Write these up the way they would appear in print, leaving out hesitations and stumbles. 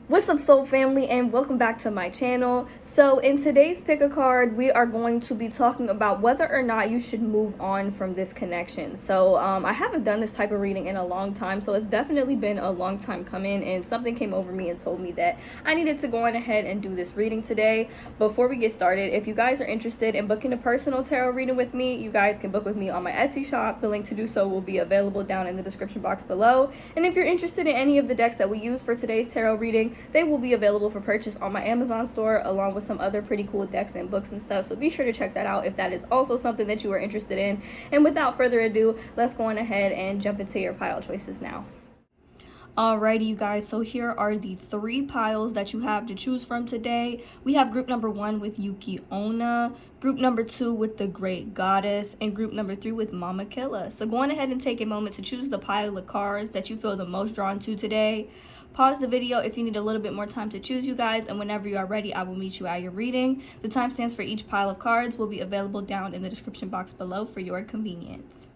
What's up, soul family, and welcome back to my channel. So in today's pick a card, we are going to be talking about whether or not you should move on from this connection. So I haven't done this type of reading in a long time, so it's definitely been a long time coming, and something came over me and told me that I needed to go on ahead and do this reading today. Before we get started, if you guys are interested in booking a personal tarot reading with me, you guys can book with me on my Etsy shop. The link to do so will be available down in the description box below. And if you're interested in any of the decks that we use for today's tarot reading, they will be available for purchase on my Amazon store, along with some other pretty cool decks and books and stuff. So be sure to check that out if that is also something that you are interested in. And without further ado, let's go on ahead and jump into your pile choices now. Alrighty, you guys, so here are the 3 piles that you have to choose from today. We have group number 1 with Yuki Onna, group number 2 with the Great Goddess, and group number 3 with Mama Killa. So go on ahead and take a moment to choose the pile of cards that you feel the most drawn to today. Pause the video if you need a little bit more time to choose, you guys, and whenever you are ready, I will meet you at your reading. The timestamps for each pile of cards will be available down in the description box below for your convenience.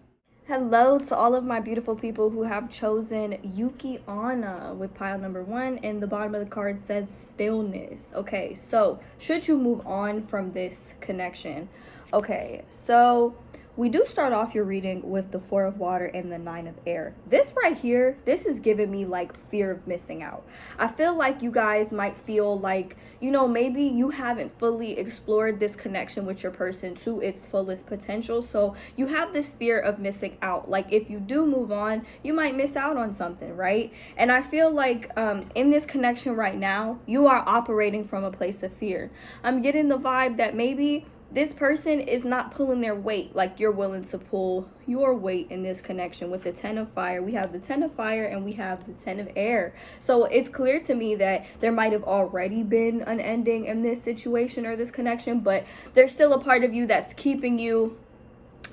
Hello to all of my beautiful people who have chosen Yuki Onna with pile number 1, and the bottom of the card says stillness. Okay, so should you move on from this connection? Okay, so we do start off your reading with the 4 of water and the 9 of air. This right here, this is giving me like fear of missing out. I feel like you guys might feel like, you know, maybe you haven't fully explored this connection with your person to its fullest potential. So you have this fear of missing out. Like if you do move on, you might miss out on something, right? And I feel like in this connection right now, you are operating from a place of fear. I'm getting the vibe that maybe this person is not pulling their weight like you're willing to pull your weight in this connection. With the 10 of fire, we have the 10 of fire and we have the 10 of air. So it's clear to me that there might have already been an ending in this situation or this connection, but there's still a part of you that's keeping you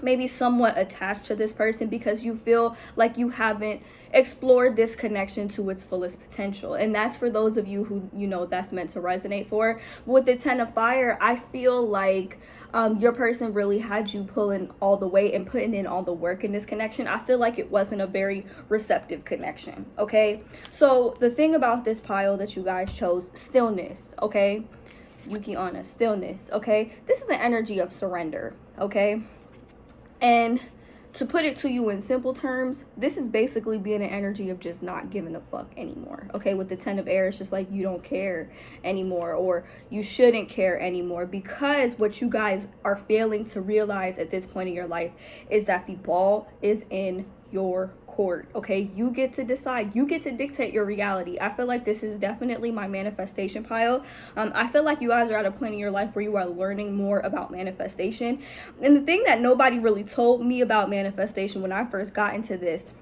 maybe somewhat attached to this person because you feel like you haven't explored this connection to its fullest potential. And that's for those of you who, you know, that's meant to resonate for. With the 10 of fire, I feel like your person really had you pulling all the weight and putting in all the work in this connection. I feel like it wasn't a very receptive connection. Okay, so the thing about this pile that you guys chose, stillness. Okay, Yuki Onna, stillness. Okay, this is an energy of surrender. Okay, and to put it to you in simple terms, this is basically being an energy of just not giving a fuck anymore. Okay, with the 10 of air, it's just like you don't care anymore, or you shouldn't care anymore, because what you guys are failing to realize at this point in your life is that the ball is in your court. Okay, you get to decide, you get to dictate your reality. I feel like this is definitely my manifestation pile. I feel like you guys are at a point in your life where you are learning more about manifestation. And the thing that nobody really told me about manifestation when I first got into this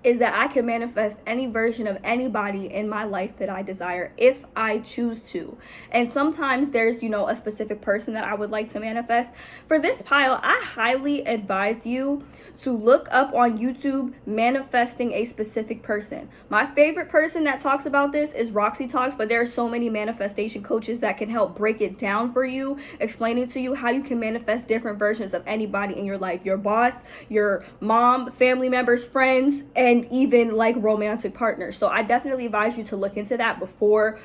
is that I can manifest any version of anybody in my life that I desire if I choose to. And sometimes there's, you know, a specific person that I would like to manifest. For this pile, I highly advise you to look up on YouTube manifesting a specific person. My favorite person that talks about this is Roxy Talks, but there are so many manifestation coaches that can help break it down for you, explaining to you how you can manifest different versions of anybody in your life. Your boss, your mom, family members, friends, and even like romantic partners. So I definitely advise you to look into that before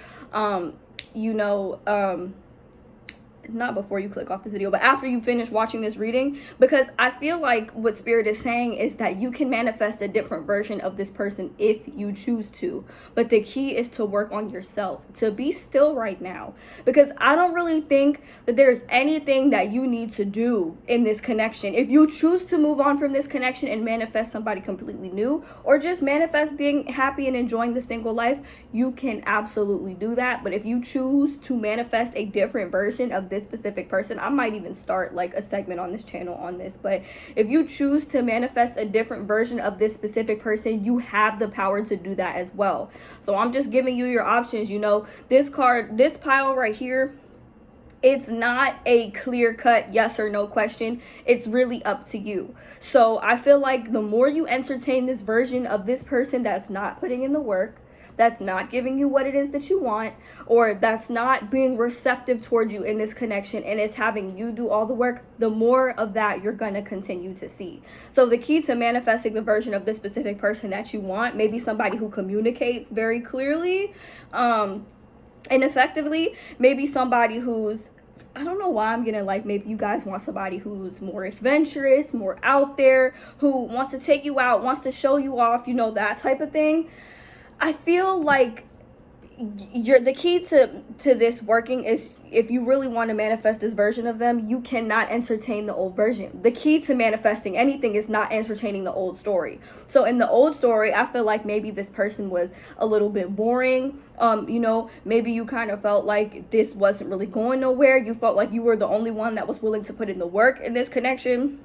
not before you click off this video, but after you finish watching this reading, because I feel like what Spirit is saying is that you can manifest a different version of this person if you choose to. But the key is to work on yourself, to be still right now, because I don't really think that there's anything that you need to do in this connection. If you choose to move on from this connection and manifest somebody completely new, or just manifest being happy and enjoying the single life, you can absolutely do that. But if you choose to manifest a different version of this specific person, I might even start like a segment on this channel on this, but if you choose to manifest a different version of this specific person, you have the power to do that as well. So I'm just giving you your options. You know, this card, this pile right here, it's not a clear-cut yes or no question. It's really up to you. So I feel like the more you entertain this version of this person that's not putting in the work, that's not giving you what it is that you want, or that's not being receptive towards you in this connection and is having you do all the work, the more of that you're going to continue to see. So the key to manifesting the version of this specific person that you want, maybe somebody who communicates very clearly and effectively, maybe somebody who's, I don't know why I'm getting like, maybe you guys want somebody who's more adventurous, more out there, who wants to take you out, wants to show you off, you know, that type of thing. I feel like the key to this working is, if you really want to manifest this version of them, you cannot entertain the old version. The key to manifesting anything is not entertaining the old story. So in the old story, I feel like maybe this person was a little bit boring. You know, maybe you kind of felt like this wasn't really going nowhere. You felt like you were the only one that was willing to put in the work in this connection.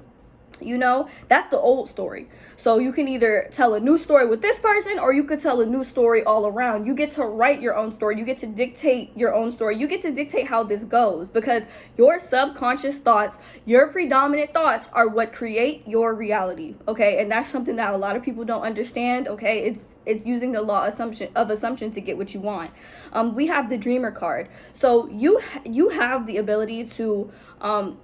You know, that's the old story. So you can either tell a new story with this person, or you could tell a new story all around. You get to write your own story. You get to dictate your own story. You get to dictate how this goes, because your subconscious thoughts, your predominant thoughts, are what create your reality. Okay, and that's something that a lot of people don't understand. Okay, it's using the law of assumption to get what you want. We have the dreamer card. So you have the ability to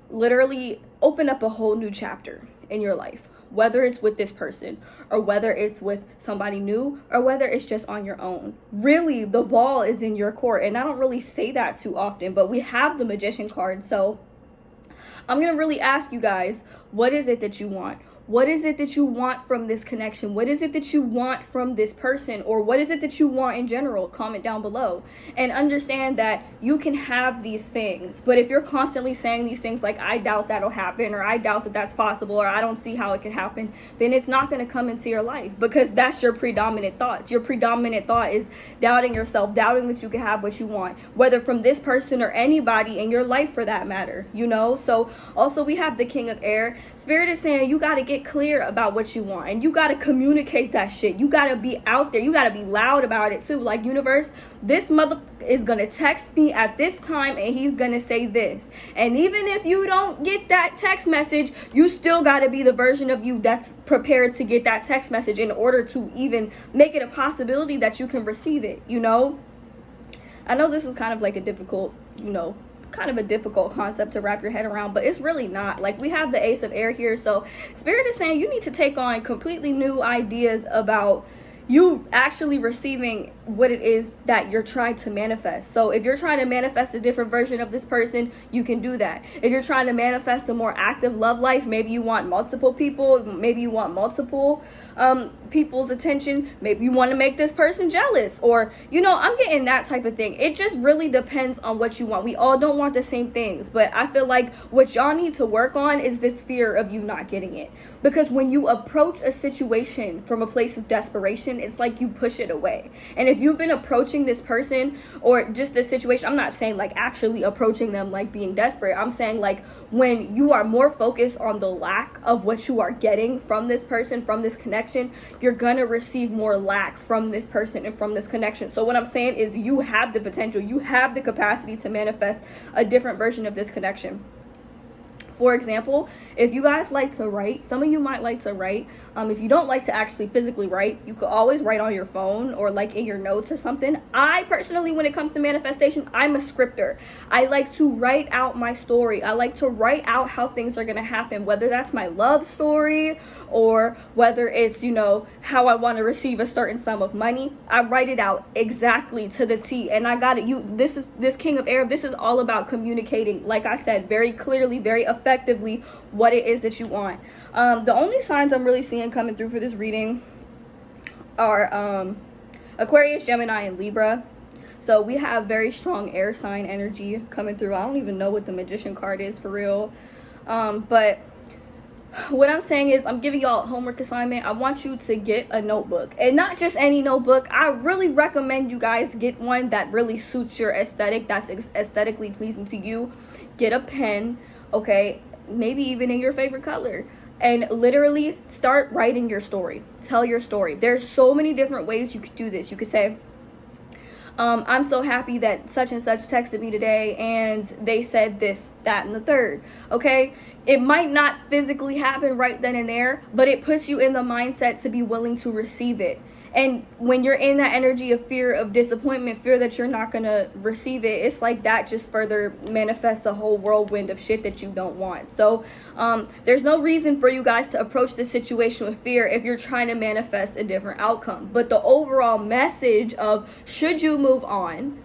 literally open up a whole new chapter in your life, whether it's with this person, or whether it's with somebody new, or whether it's just on your own. Really, the ball is in your court. And I don't really say that too often, but we have the Magician card. So I'm going to really ask you guys, what is it that you want? What is it that you want from this connection? What is it that you want from this person? Or what is it that you want in general? Comment down below. And understand that you can have these things. But if you're constantly saying these things like, I doubt that'll happen, or I doubt that that's possible, or I don't see how it can happen, then it's not going to come into your life, because that's your predominant thoughts. Your predominant thought is doubting yourself, doubting that you can have what you want, whether from this person or anybody in your life for that matter, you know? So also we have the King of Air. Spirit is saying you got to get clear about what you want, and you got to communicate that shit. You got to be out there. You got to be loud about it too. Like, universe, this mother is going to text me at this time and he's going to say this. And even if you don't get that text message, you still got to be the version of you that's prepared to get that text message in order to even make it a possibility that you can receive it, you know? I know this is kind of like a difficult, kind of a difficult concept to wrap your head around, but it's really not. Like, we have the Ace of Air here. So Spirit is saying you need to take on completely new ideas about you actually receiving what it is that you're trying to manifest. So if you're trying to manifest a different version of this person, you can do that. If you're trying to manifest a more active love life, maybe you want multiple people, maybe you want multiple people's attention, maybe you want to make this person jealous, or I'm getting that type of thing. It just really depends on what you want. We all don't want the same things, but I feel like what y'all need to work on is this fear of you not getting it. Because when you approach a situation from a place of desperation, it's like you push it away. And if you've been approaching this person or just this situation, I'm not saying like actually approaching them like being desperate. I'm saying like when you are more focused on the lack of what you are getting from this person, from this connection, you're gonna receive more lack from this person and from this connection. So what I'm saying is you have the potential, you have the capacity to manifest a different version of this connection. For example, if you guys like to write, some of you might like to write. If you don't like to actually physically write, you could always write on your phone or like in your notes or something. I personally, when it comes to manifestation, I'm a scripter. I like to write out my story. I like to write out how things are going to happen, whether that's my love story or whether it's, how I want to receive a certain sum of money. I write it out exactly to the T. And I got it. This King of Air, this is all about communicating, like I said, very clearly, very effectively what it is that you want. The only signs I'm really seeing coming through for this reading are Aquarius, Gemini, and Libra. So we have very strong air sign energy coming through. I don't even know what the Magician card is for real. But what I'm saying is I'm giving y'all a homework assignment. I want you to get a notebook, and not just any notebook. I really recommend you guys get one that really suits your aesthetic, that's aesthetically pleasing to you. Get a pen, okay, maybe even in your favorite color, and literally start writing your story. Tell your story. There's so many different ways you could do this. You could say, I'm so happy that such and such texted me today and they said this, that, and the third. Okay, it might not physically happen right then and there, but it puts you in the mindset to be willing to receive it. And when you're in that energy of fear of disappointment, fear that you're not going to receive it, it's like that just further manifests a whole whirlwind of shit that you don't want. So there's no reason for you guys to approach this situation with fear if you're trying to manifest a different outcome. But the overall message of should you move on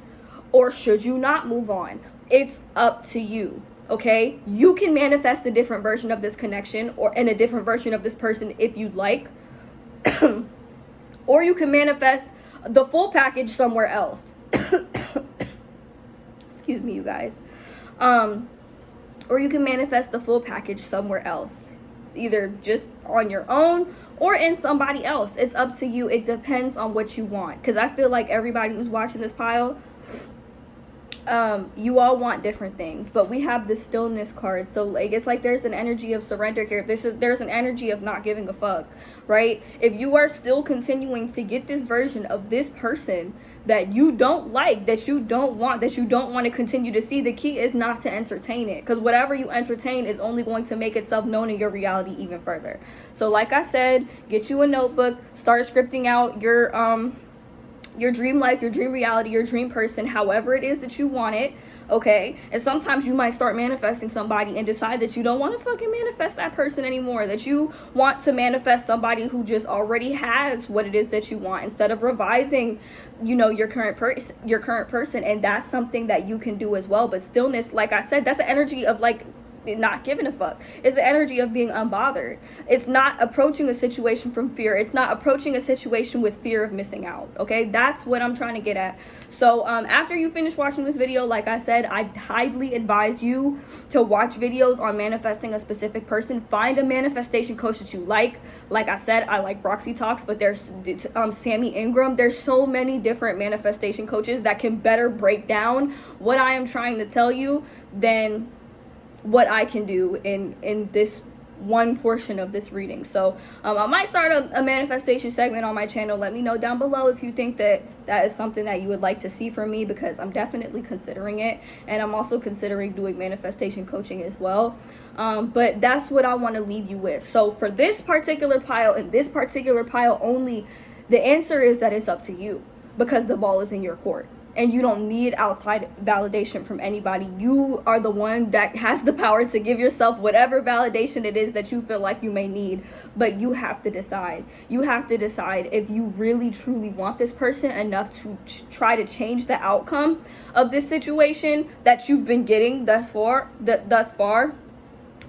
or should you not move on, it's up to you. Okay, you can manifest a different version of this connection or in a different version of this person if you'd like. Or you can manifest the full package somewhere else. Excuse me, you guys. Or you can manifest the full package somewhere else, either just on your own or in somebody else. It's up to you. It depends on what you want. Because I feel like everybody who's watching this pile, you all want different things, but we have the stillness card. So like, it's like there's an energy of surrender here. There's an energy of not giving a fuck, right? If you are still continuing to get this version of this person that you don't like, that you don't want to continue to see, the key is not to entertain it, because whatever you entertain is only going to make itself known in your reality even further. So like I said, get you a notebook, start scripting out your dream life, your dream reality, your dream person, however it is that you want it, okay? And sometimes you might start manifesting somebody and decide that you don't want to fucking manifest that person anymore, that you want to manifest somebody who just already has what it is that you want, instead of revising, you know, your current person. And that's something that you can do as well. But stillness, like I said, that's the energy of like not giving a fuck. It's the energy of being unbothered. It's not approaching a situation from fear. It's not approaching a situation with fear of missing out. Okay, that's what I'm trying to get at. So after you finish watching this video, like I said, I highly advise you to watch videos on manifesting a specific person. Find a manifestation coach that you like. Like I said, I like Roxy Talks, but there's Sammy Ingram. There's so many different manifestation coaches that can better break down what I am trying to tell you than what I can do in this one portion of this reading. So I might start a manifestation segment on my channel. Let me know down below if you think that is something that you would like to see from me, because I'm definitely considering it, and I'm also considering doing manifestation coaching as well. But that's what I want to leave you with. So for this particular pile and this particular pile only, the answer is that it's up to you, because the ball is in your court. And you don't need outside validation from anybody. You are the one that has the power to give yourself whatever validation it is that you feel like you may need. But you have to decide. You have to decide if you really truly want this person enough to try to change the outcome of this situation that you've been getting thus far.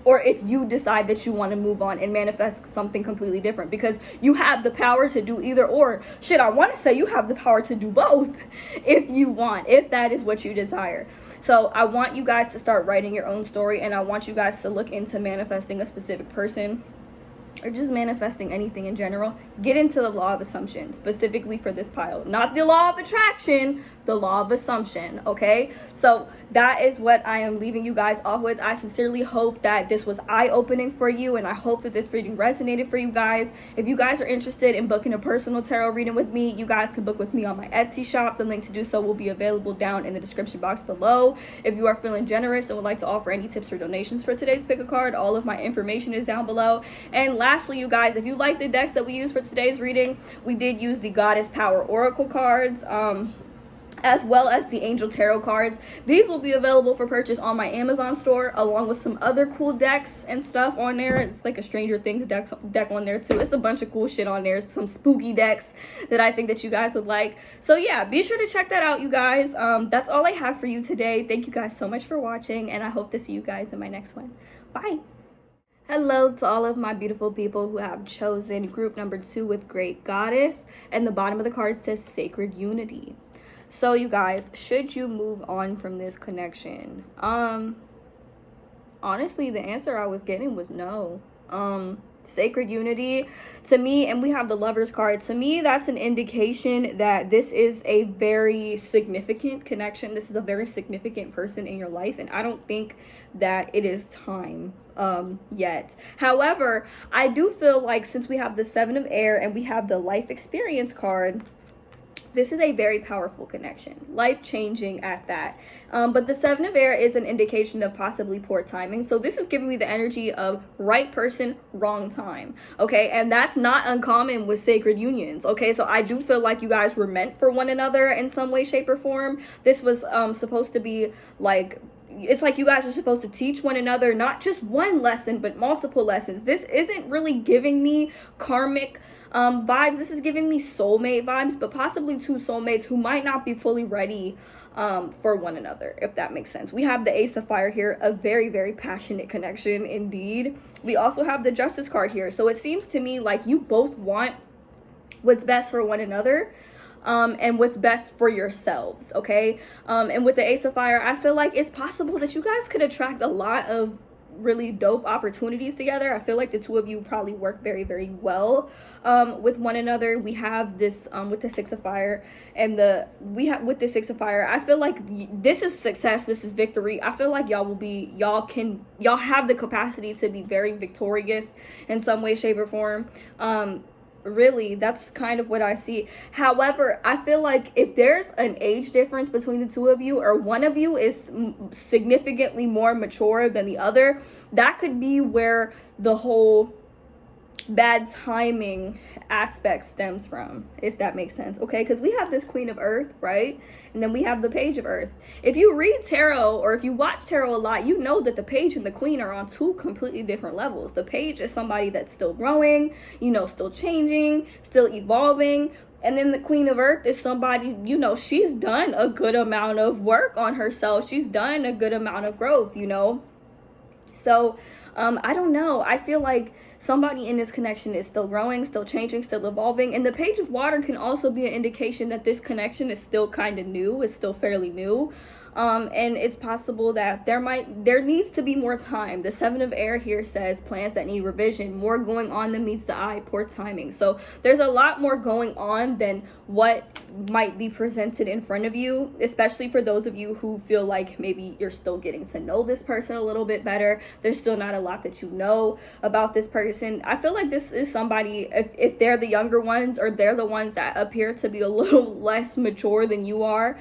Or if you decide that you want to move on and manifest something completely different, because you have the power to do either or. Shit, I want to say you have the power to do both if you want, if that is what you desire. So I want you guys to start writing your own story, and I want you guys to look into manifesting a specific person, or just manifesting anything in general. Get into the law of assumption, specifically for this pile. Not the law of attraction, the law of assumption, okay? So that is what I am leaving you guys off with. I sincerely hope that this was eye-opening for you, and I hope that this reading resonated for you guys. If you guys are interested in booking a personal tarot reading with me, you guys can book with me on my Etsy shop. The link to do so will be available down in the description box below. If you are feeling generous and would like to offer any tips or donations for today's pick a card, all of my information is down below. And lastly, you guys, if you like the decks that we used for today's reading, we did use the Goddess Power Oracle cards, as well as the Angel Tarot cards. These will be available for purchase on my Amazon store, along with some other cool decks and stuff on there. It's like a Stranger Things deck on there too. It's a bunch of cool shit on there, some spooky decks that I think that you guys would like. So yeah, be sure to check that out, you guys. That's all I have for you today. Thank you guys so much for watching, and I hope to see you guys in my next one. Bye. Hello to all of my beautiful people who have chosen group number 2 with Great Goddess, and the bottom of the card says Sacred Unity. So you guys, should you move on from this connection? Honestly, the answer I was getting was no. Sacred Unity, to me, and we have the Lovers card, to me that's an indication that this is a very significant connection. This is a very significant person in your life, and I don't think that it is time yet. However, I do feel like since we have the 7 of Air and we have the Life Experience card, This is a very powerful connection, life-changing at that. But the Seven of Air is an indication of possibly poor timing. So this is giving me the energy of right person, wrong time. Okay, and that's not uncommon with sacred unions. Okay, so I do feel like you guys were meant for one another in some way, shape, or form. This was supposed to be like, it's like you guys are supposed to teach one another not just one lesson but multiple lessons. This isn't really giving me karmic vibes. This is giving me soulmate vibes, but possibly two soulmates who might not be fully ready for one another, if that makes sense. We have the Ace of Fire here, a very, very passionate connection indeed. We also have the Justice card here. So it seems to me like you both want what's best for one another, and what's best for yourselves, okay? And with the Ace of Fire, I feel like it's possible that you guys could attract a lot of really dope opportunities together. I feel like the two of you probably work very, very well with one another. We have this with the Six of Fire, and with the Six of Fire, I feel like this is success, this is victory. I feel like y'all have the capacity to be very victorious in some way, shape, or form. Really, that's kind of what I see. However, I feel like if there's an age difference between the two of you, or one of you is significantly more mature than the other, that could be where the whole bad timing aspect stems from, if that makes sense. Okay, because we have this Queen of Earth, right? And then we have the Page of Earth. If you read tarot, or if you watch tarot a lot, you know that the Page and the Queen are on two completely different levels. The Page is somebody that's still growing, you know, still changing, still evolving. And then the Queen of Earth is somebody, you know, she's done a good amount of work on herself. She's done a good amount of growth, you know. So I don't know. I feel like somebody in this connection is still growing, still changing, still evolving. And the Page of Water can also be an indication that this connection is still kind of new, is still fairly new. And it's possible that there needs to be more time. The Seven of Air here says plans that need revision, more going on than meets the eye, poor timing. So there's a lot more going on than what might be presented in front of you, especially for those of you who feel like maybe you're still getting to know this person a little bit better. There's still not a lot that you know about this person. I feel like this is somebody, if they're the younger ones, or they're the ones that appear to be a little less mature than you are,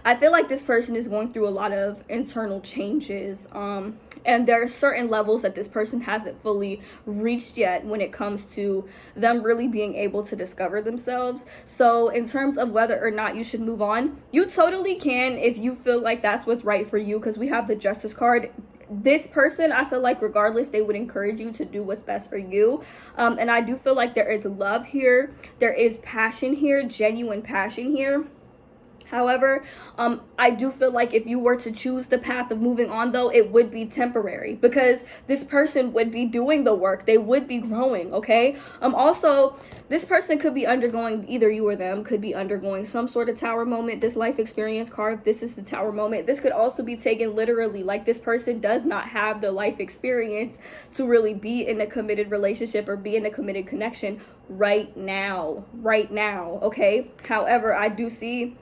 I feel like this person is going through a lot of internal changes, and there are certain levels that this person hasn't fully reached yet when it comes to them really being able to discover themselves. So in terms of whether or not you should move on, you totally can if you feel like that's what's right for you, because we have the Justice card. This person, I feel like regardless, they would encourage you to do what's best for you. And I do feel like there is love here. There is passion here, genuine passion here. However, I do feel like if you were to choose the path of moving on, though, it would be temporary, because this person would be doing the work. They would be growing, okay? Also, this person could be undergoing, either you or them could be undergoing some sort of tower moment. This life experience card, this is the tower moment. This could also be taken literally, like this person does not have the life experience to really be in a committed relationship or be in a committed connection right now, okay? However, I do see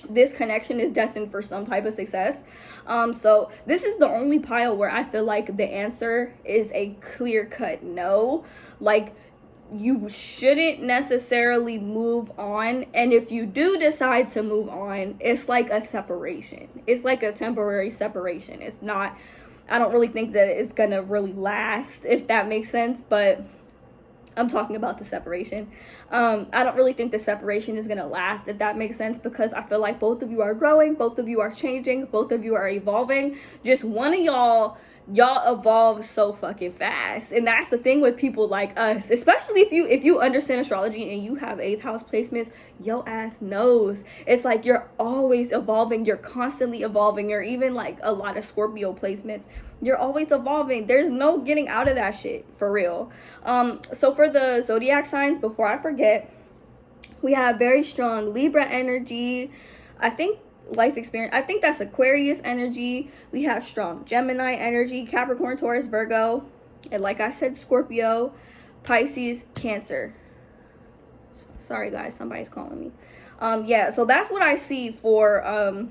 this connection is destined for some type of success. So this is the only pile where I feel like the answer is a clear-cut no. Like, you shouldn't necessarily move on, and if you do decide to move on, it's like a separation. It's like a temporary separation. It's not, I don't really think that it's gonna really last, if that makes sense, but I'm talking about the separation. I don't really think the separation is going to last, if that makes sense, because I feel like both of you are growing, both of you are changing, both of you are evolving. Just one of y'all evolve so fucking fast. And that's the thing with people like us, especially if you understand astrology and you have 8th house placements, your ass knows. It's like you're always evolving, you're constantly evolving, or even like a lot of Scorpio placements, you're always evolving. There's no getting out of that shit, for real. So for the zodiac signs, before I forget, we have very strong Libra energy. I think life experience, I think that's Aquarius energy. We have strong Gemini energy, Capricorn, Taurus, Virgo, and like I said, Scorpio, Pisces, Cancer. Sorry guys, somebody's calling me. Yeah, so that's what I see for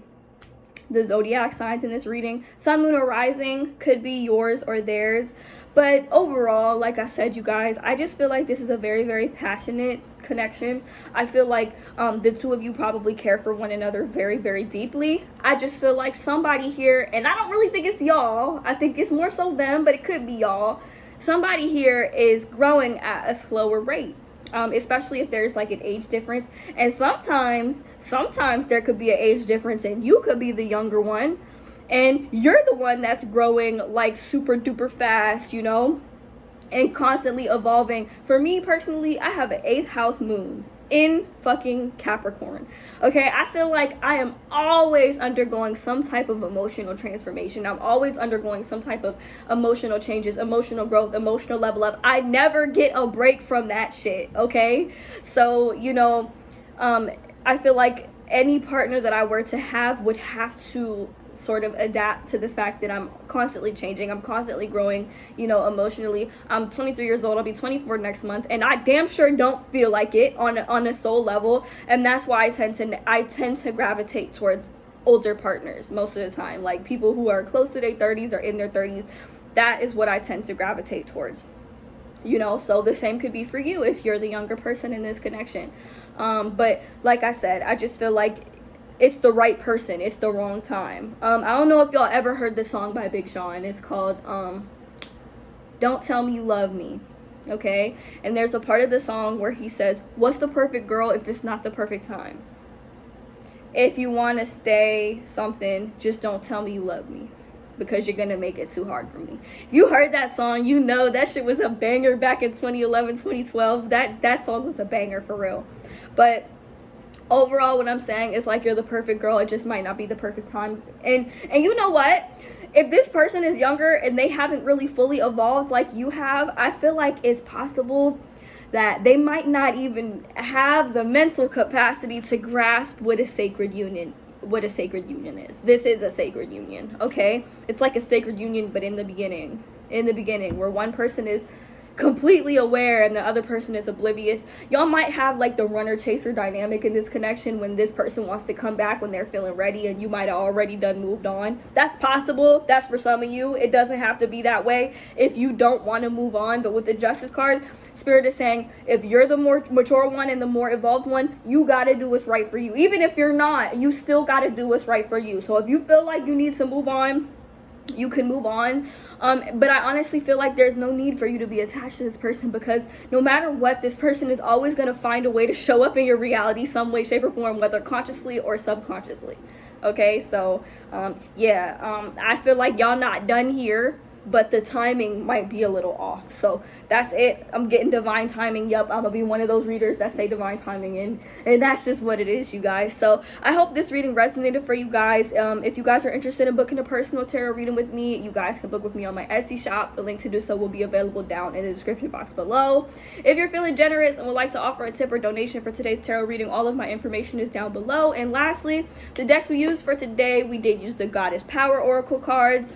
the zodiac signs in this reading. Sun, moon, or rising could be yours or theirs. But overall, like I said, you guys, I just feel like this is a very, very passionate connection. I feel like the two of you probably care for one another very, very deeply. I just feel like somebody here, and I don't really think it's y'all, I think it's more so them, but it could be y'all. Somebody here is growing at a slower rate. Especially if there's like an age difference, and sometimes there could be an age difference and you could be the younger one and you're the one that's growing like super duper fast, you know, and constantly evolving. For me personally, I have an 8th house moon in fucking Capricorn. Okay, I feel like I am always undergoing some type of emotional transformation. I'm always undergoing some type of emotional changes, emotional growth, emotional level up. I never get a break from that shit. Okay, so you know, I feel like any partner that I were to have would have to sort of adapt to the fact that I'm constantly changing, I'm constantly growing, you know, emotionally. I'm 23 years old, I'll be 24 next month, and I damn sure don't feel like it on a soul level, and that's why I tend to gravitate towards older partners most of the time, like people who are close to their 30s or in their 30s. That is what I tend to gravitate towards, you know. So the same could be for you if you're the younger person in this connection. But like I said, I just feel like it's the right person, it's the wrong time. I don't know if y'all ever heard this song by Big Sean. It's called Don't Tell Me You Love Me. Okay, and there's a part of the song where he says, what's the perfect girl if it's not the perfect time? If you want to stay something, just don't tell me you love me, because you're gonna make it too hard for me. If you heard that song, you know that shit was a banger back in 2011, 2012. That song was a banger for real. But overall, what I'm saying is, like, you're the perfect girl, it just might not be the perfect time. And you know what, if this person is younger and they haven't really fully evolved like you have, I feel like it's possible that they might not even have the mental capacity to grasp what a sacred union is. This is a sacred union, okay? It's like a sacred union, but in the beginning, where one person is completely aware and the other person is oblivious. Y'all might have like the runner chaser dynamic in this connection, when this person wants to come back when they're feeling ready and you might have already done moved on. That's possible. That's for some of you. It doesn't have to be that way if you don't want to move on. But with the Justice card, Spirit is saying if you're the more mature one and the more evolved one, you got to do what's right for you. Even if you're not, you still got to do what's right for you. So if you feel like you need to move on, you can move on. But I honestly feel like there's no need for you to be attached to this person, because no matter what, this person is always going to find a way to show up in your reality some way, shape, or form, whether consciously or subconsciously. Okay, so I feel like y'all not done here, but the timing might be a little off. So that's it. I'm getting divine timing. Yep, I'm gonna be one of those readers that say divine timing, and that's just what it is, you guys. So I hope this reading resonated for you guys. If you guys are interested in booking a personal tarot reading with me, you guys can book with me on my Etsy shop. The link to do so will be available down in the description box below. If you're feeling generous and would like to offer a tip or donation for today's tarot reading, all of my information is down below. And lastly, the decks we used for today, we did use the Goddess Power Oracle cards,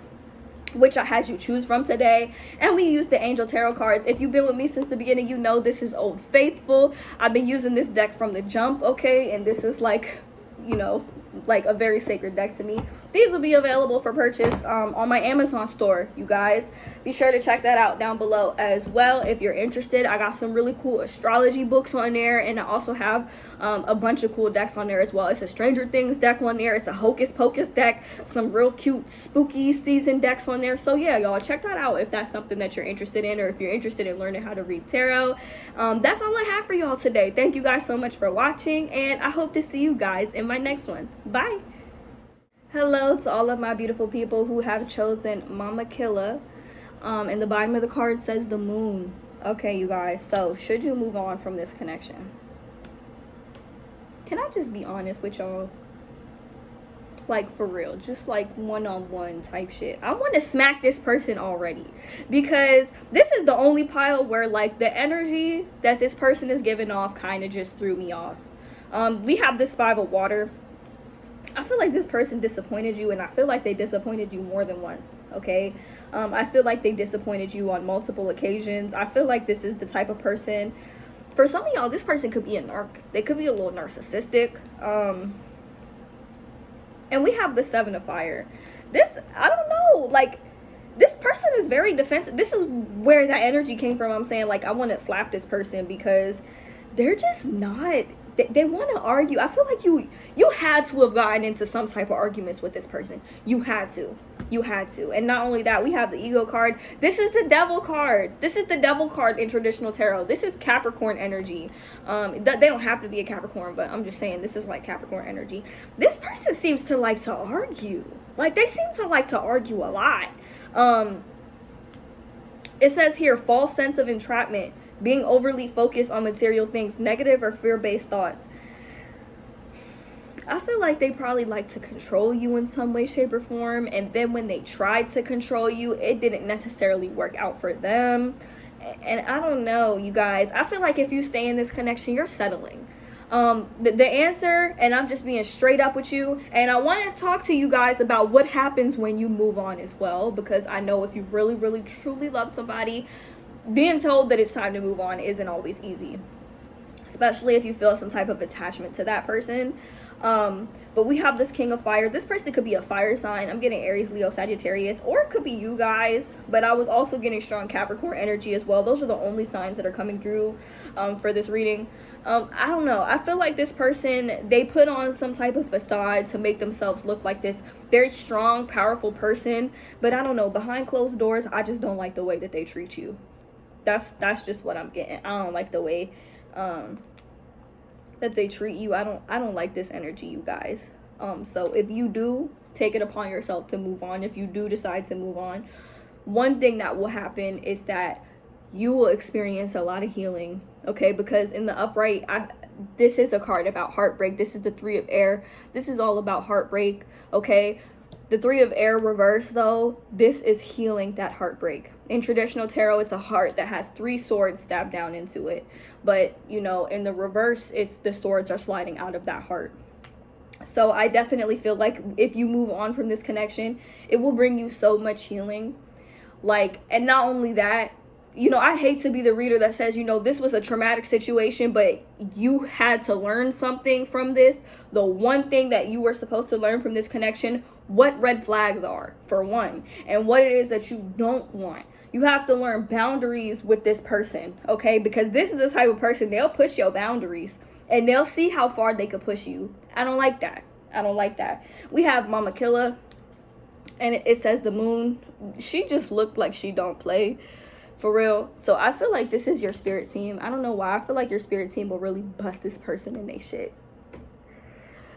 which I had you choose from today, and we used the Angel Tarot cards. If you've been with me since the beginning, you know this is Old Faithful. I've been using this deck from the jump, okay, and this is like, you know, like a very sacred deck to me. These will be available for purchase on my Amazon store, you guys. Be sure to check that out down below as well if you're interested. I got some really cool astrology books on there, and I also have a bunch of cool decks on there as well. It's a Stranger Things deck on there, it's a Hocus Pocus deck, some real cute spooky season decks on there. So yeah, y'all, check that out if that's something that you're interested in, or if you're interested in learning how to read tarot. That's all I have for y'all today. Thank you guys so much for watching, and I hope to see you guys in my next one. Bye. Hello to all of my beautiful people who have chosen Mama Killa. And the bottom of the card says the moon. Okay, you guys, so should you move on from this connection? Can I just be honest with y'all? Like, for real, just like one-on-one type shit. I want to smack this person already, because this is the only pile where like the energy that this person is giving off kind of just threw me off. We have this 5 of water. I feel like this person disappointed you, and I feel like they disappointed you more than once, okay? I feel like they disappointed you on multiple occasions. I feel like this is the type of person, for some of y'all, this person could be a narc. They could be a little narcissistic. And we have the 7 of fire. This, I don't know, like, this person is very defensive. This is where that energy came from. I'm saying, like, I want to slap this person because they're just not, they want to argue. I feel like you had to have gotten into some type of arguments with this person. You had to. And not only that, we have the ego card. This is the devil card. This is the devil card in traditional tarot. This is Capricorn energy. They don't have to be a Capricorn, but I'm just saying this is like Capricorn energy. This person seems to like to argue. Like, they seem to like to argue a lot. It says here, false sense of entrapment, being overly focused on material things, negative or fear-based thoughts. I feel like they probably like to control you in some way, shape, or form. And then when they tried to control you, it didn't necessarily work out for them. And I don't know, you guys. I feel like if you stay in this connection, you're settling. The answer, and I'm just being straight up with you, and I want to talk to you guys about what happens when you move on as well, because I know if you really, really, truly love somebody, being told that it's time to move on isn't always easy, especially if you feel some type of attachment to that person. But we have this King of Fire. This person could be a fire sign. I'm getting Aries, Leo, Sagittarius, or it could be you guys, but I was also getting strong Capricorn energy as well. Those are the only signs that are coming through for this reading. I don't know. I feel like this person, they put on some type of facade to make themselves look like this very strong, powerful person, but I don't know. Behind closed doors, I just don't like the way that they treat you. That's just what I'm getting. I don't like the way that they treat you. I don't like this energy, you guys. So if you do take it upon yourself to move on, if you do decide to move on, one thing that will happen is that you will experience a lot of healing, okay? Because in the upright, this is a card about heartbreak. This is the Three of Air. This is all about heartbreak, okay? The Three of Air reverse, though, this is healing that heartbreak. In traditional tarot, it's a heart that has 3 swords stabbed down into it. But, you know, in the reverse, it's the swords are sliding out of that heart. So I definitely feel like if you move on from this connection, it will bring you so much healing. Like, and not only that, you know, I hate to be the reader that says, you know, this was a traumatic situation, but you had to learn something from this. The one thing that you were supposed to learn from this connection, what red flags are, for one, and what it is that you don't want. You have to learn boundaries with this person, okay? Because this is the type of person, they'll push your boundaries, and they'll see how far they could push you. I don't like that. I don't like that. We have Mama Killa, and it says the moon. She just looked like she don't play. For real. So I feel like this is your spirit team. I don't know why. I feel like your spirit team will really bust this person in their shit.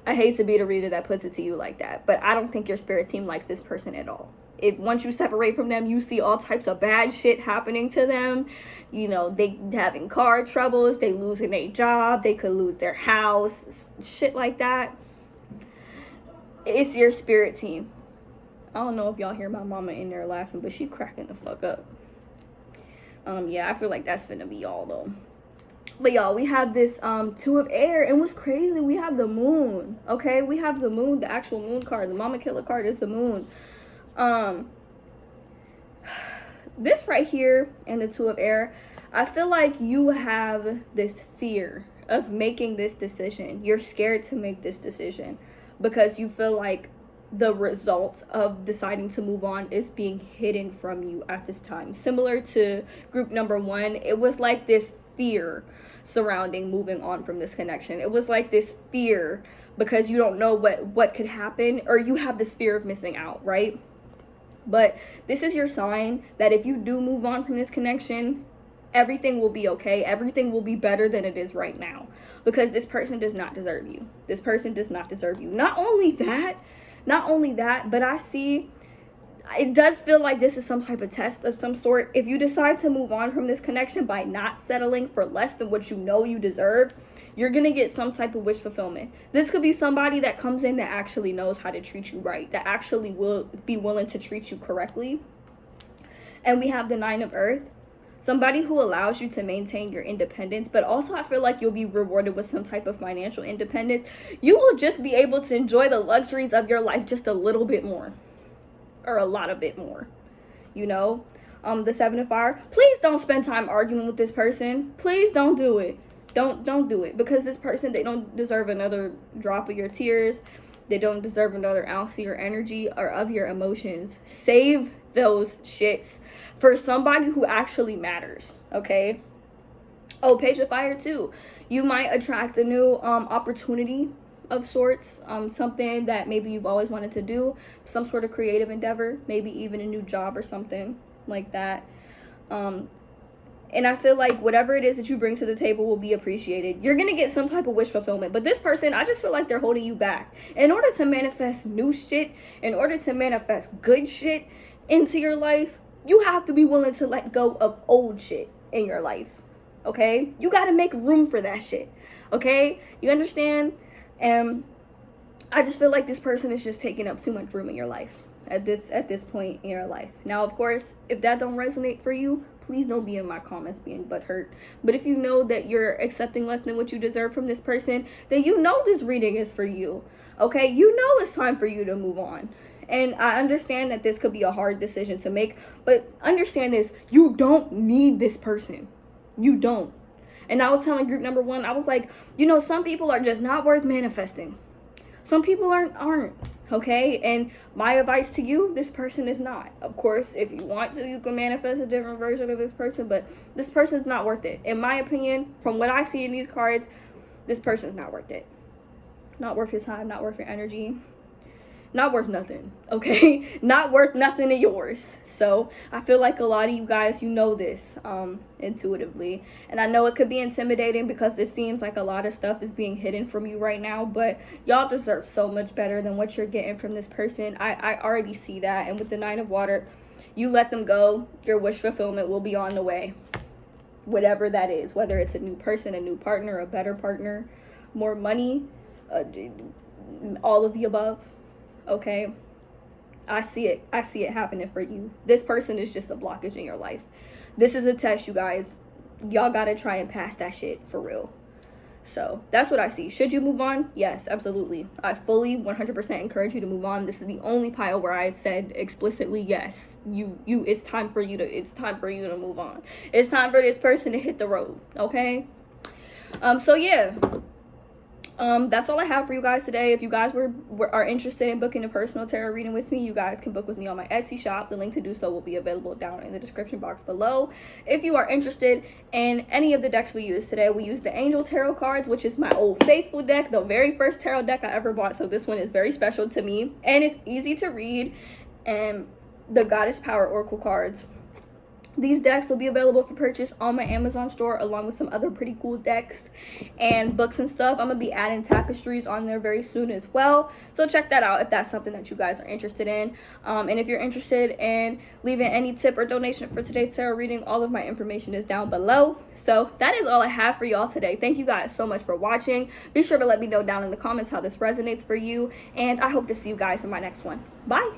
I hate to be the reader that puts it to you like that, but I don't think your spirit team likes this person at all. If once you separate from them, you see all types of bad shit happening to them. You know, they having car troubles, they losing their job, they could lose their house, shit like that. It's your spirit team. I don't know if y'all hear my mama in there laughing, but she cracking the fuck up. Yeah, I feel like that's finna be y'all though. But y'all, we have this Two of Air, and what's crazy, we have the moon. Okay, we have the moon, the actual moon card. The Mama Killa card is the moon. This right here and the Two of Air, I feel like you have this fear of making this decision. You're scared to make this decision because you feel like the result of deciding to move on is being hidden from you at this time. Similar to group number 1, it was like this fear surrounding moving on from this connection. It was like this fear because you don't know what could happen, or you have this fear of missing out, right? But this is your sign that if you do move on from this connection, everything will be okay. Everything will be better than it is right now, because this person does not deserve you. This person does not deserve you. Not only that, but I see, it does feel like this is some type of test of some sort. If you decide to move on from this connection by not settling for less than what you know you deserve, you're going to get some type of wish fulfillment. This could be somebody that comes in that actually knows how to treat you right, that actually will be willing to treat you correctly. And we have the Nine of Earth. Somebody who allows you to maintain your independence, but also I feel like you'll be rewarded with some type of financial independence. You will just be able to enjoy the luxuries of your life just a little bit more, or a lot of bit more, you know. The Seven of Fire. Please don't spend time arguing with this person. Please don't do it. Don't do it, because this person, they don't deserve another drop of your tears. They don't deserve another ounce of your energy or of your emotions. Save those shits for somebody who actually matters, okay? Oh, Page of Fire too. You might attract a new opportunity of sorts, something that maybe you've always wanted to do, some sort of creative endeavor, maybe even a new job or something like that. And I feel like whatever it is that you bring to the table will be appreciated. You're going to get some type of wish fulfillment. But this person, I just feel like they're holding you back. In order to manifest new shit, in order to manifest good shit into your life, you have to be willing to let go of old shit in your life. Okay? You got to make room for that shit. Okay? You understand? And I just feel like this person is just taking up too much room in your life at this point in your life. Now, of course, if that don't resonate for you, please don't be in my comments being butthurt. But if you know that you're accepting less than what you deserve from this person, then you know this reading is for you. Okay? You know it's time for you to move on. And I understand that this could be a hard decision to make, but understand this, you don't need this person. You don't. And I was telling group number 1, I was like, you know, some people are just not worth manifesting. Some people aren't. Okay, and my advice to you, this person is not. Of course, if you want to, you can manifest a different version of this person, but this person's not worth it. In my opinion, from what I see in these cards, this person's not worth it. Not worth your time, not worth your energy. Not worth nothing, okay? Not worth nothing of yours. So I feel like a lot of you guys, you know this intuitively. And I know it could be intimidating because it seems like a lot of stuff is being hidden from you right now. But y'all deserve so much better than what you're getting from this person. I already see that. And with the 9 of Water, you let them go. Your wish fulfillment will be on the way. Whatever that is. Whether it's a new person, a new partner, a better partner, more money, all of the above. Okay, I see it happening for you. This person is just a blockage in your life. This is a test, you guys. Y'all gotta try and pass that shit for real. So that's what I see. Should you move on? Yes, absolutely. I fully 100% encourage you to move on. This is the only pile where I said explicitly yes. It's time for you to move on. It's time for this person to hit the road. Okay. So yeah. That's all I have for you guys today. If you guys are interested in booking a personal tarot reading with me, you guys can book with me on my Etsy shop. The link to do so will be available down in the description box below. If you are interested in any of the decks we use today, we use the Angel Tarot cards, which is my old faithful deck, the very first tarot deck I ever bought. So this one is very special to me and it's easy to read. And the Goddess Power Oracle cards. These decks will be available for purchase on my Amazon store along with some other pretty cool decks and books and stuff. I'm going to be adding tapestries on there very soon as well. So check that out if that's something that you guys are interested in. And if you're interested in leaving any tip or donation for today's tarot reading, all of my information is down below. So that is all I have for y'all today. Thank you guys so much for watching. Be sure to let me know down in the comments how this resonates for you. And I hope to see you guys in my next one. Bye.